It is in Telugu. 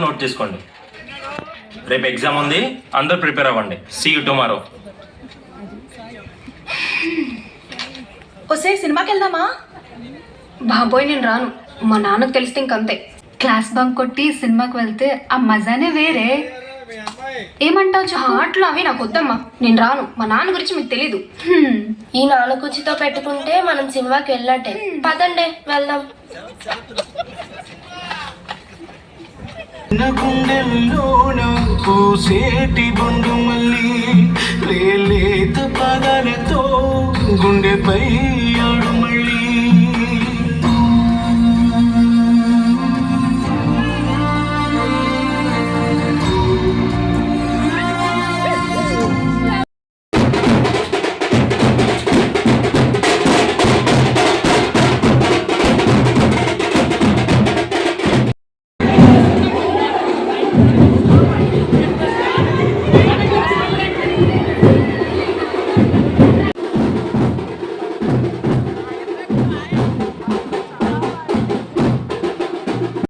నోట్ చేసుకోండి. రేపు ఎగ్జామ్ ఉంది, అందరూ ప్రిపేర్ అవ్వండి. See you tomorrow. వస్తే సినిమాకి వెళ్దామా? బాబోయ్ నేను రాను, మా నాన్నకు తెలిస్తే ఇంకంతే. క్లాస్ బంక్ కొట్టి సినిమాకి వెళ్తే ఆ మజానే వేరే. ఏమంటావు? ఆటలు అవి నాకు వద్దమ్మా, నేను రాను. మా నాన్న గురించి మీకు తెలీదు. ఈ నాలుగుచ్చితో పెట్టుకుంటే మనం సినిమాకి వెళ్ళట్టే. పదండి వెళ్దాం. గుండెల్లోన పూసేటి బొండు మళ్ళీ లేత పాదాలతో గుండెపై ఆడు మళ్ళీ